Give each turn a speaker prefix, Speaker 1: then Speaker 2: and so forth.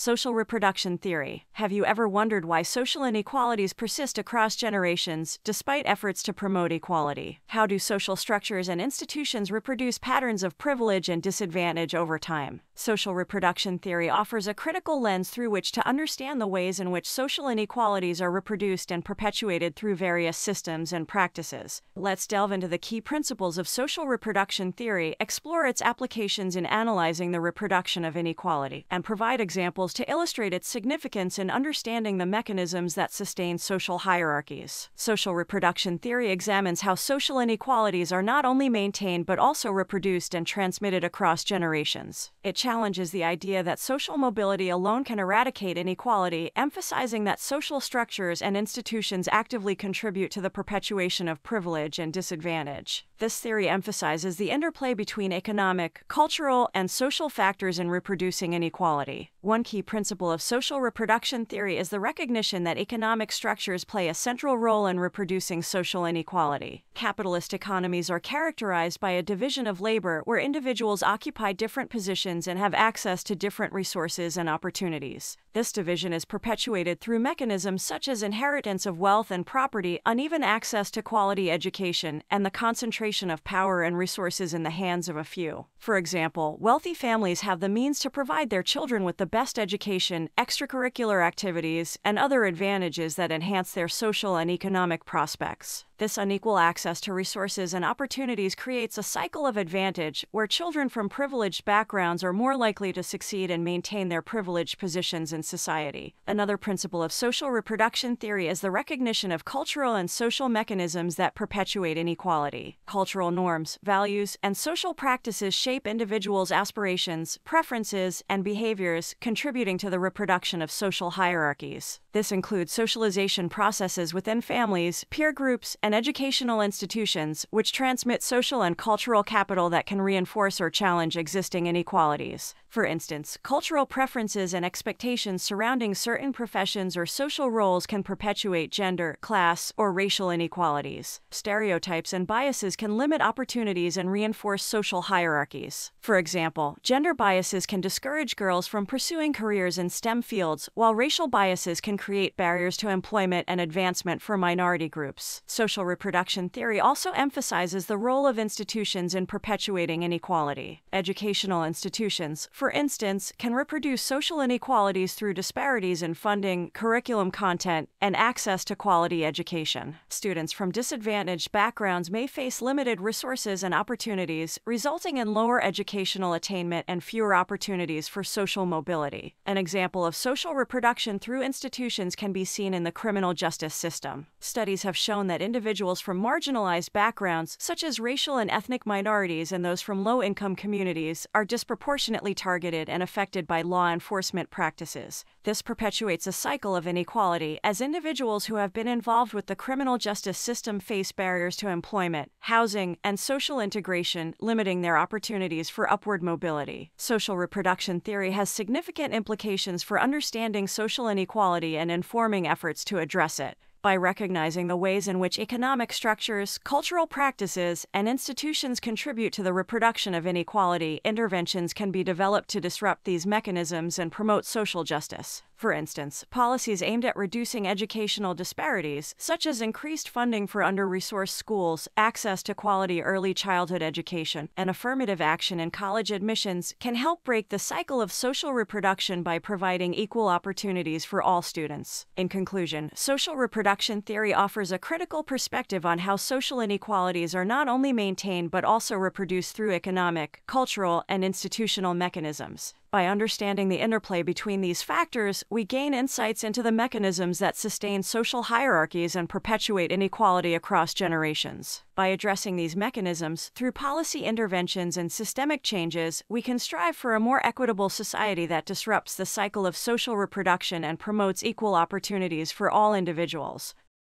Speaker 1: Social reproduction theory. Have you ever wondered why social inequalities persist across generations despite efforts to promote equality? How do social structures and institutions reproduce patterns of privilege and disadvantage over time? Social reproduction theory offers a critical lens through which to understand the ways in which social inequalities are reproduced and perpetuated through various systems and practices. Let's delve into the key principles of social reproduction theory, explore its applications in analyzing the reproduction of inequality, and provide examples to illustrate its significance in understanding the mechanisms that sustain social hierarchies. Social reproduction theory examines how social inequalities are not only maintained but also reproduced and transmitted across generations. It challenges the idea that social mobility alone can eradicate inequality, emphasizing that social structures and institutions actively contribute to the perpetuation of privilege and disadvantage. This theory emphasizes the interplay between economic, cultural, and social factors in reproducing inequality. One key principle of social reproduction theory is the recognition that economic structures play a central role in reproducing social inequality. Capitalist economies are characterized by a division of labor where individuals occupy different positions and have access to different resources and opportunities. This division is perpetuated through mechanisms such as inheritance of wealth and property, uneven access to quality education, and the concentration of power and resources in the hands of a few. For example, wealthy families have the means to provide their children with the best education, extracurricular activities, and other advantages that enhance their social and economic prospects. This unequal access to resources and opportunities creates a cycle of advantage where children from privileged backgrounds are more likely to succeed and maintain their privileged positions in society. Another principle of social reproduction theory is the recognition of cultural and social mechanisms that perpetuate inequality. Cultural norms, values, and social practices shape individuals' aspirations, preferences, and behaviors, contributing to the reproduction of social hierarchies. This includes socialization processes within families, peer groups, and educational institutions, which transmit social and cultural capital that can reinforce or challenge existing inequalities. For instance, cultural preferences and expectations surrounding certain professions or social roles can perpetuate gender, class, or racial inequalities. Stereotypes and biases can limit opportunities and reinforce social hierarchies. For example, gender biases can discourage girls from pursuing careers in STEM fields, while racial biases can create barriers to employment and advancement for minority groups. Social reproduction theory also emphasizes the role of institutions in perpetuating inequality. Educational institutions, for instance, can reproduce social inequalities through disparities in funding, curriculum content, and access to quality education. Students from disadvantaged backgrounds may face limited resources and opportunities, resulting in lower educational attainment and fewer opportunities for social mobility. An example of social reproduction through institutions can be seen in the criminal justice system. Studies have shown that individuals from marginalized backgrounds, such as racial and ethnic minorities and those from low-income communities, are disproportionately targeted and affected by law enforcement practices. This perpetuates a cycle of inequality as individuals who have been involved with the criminal justice system face barriers to employment, housing, and social integration, limiting their opportunities for upward mobility. Social reproduction theory has significant implications for understanding social inequality and informing efforts to address it. By recognizing the ways in which economic structures, cultural practices, and institutions contribute to the reproduction of inequality, interventions can be developed to disrupt these mechanisms and promote social justice. For instance, policies aimed at reducing educational disparities, such as increased funding for under-resourced schools, access to quality early childhood education, and affirmative action in college admissions, can help break the cycle of social reproduction by providing equal opportunities for all students. In conclusion, social reproduction theory offers a critical perspective on how social inequalities are not only maintained but also reproduced through economic, cultural, and institutional mechanisms. By understanding the interplay between these factors, we gain insights into the mechanisms that sustain social hierarchies and perpetuate inequality across generations. By addressing these mechanisms through policy interventions and systemic changes, we can strive for a more equitable society that disrupts the cycle of social reproduction and promotes equal opportunities for all individuals.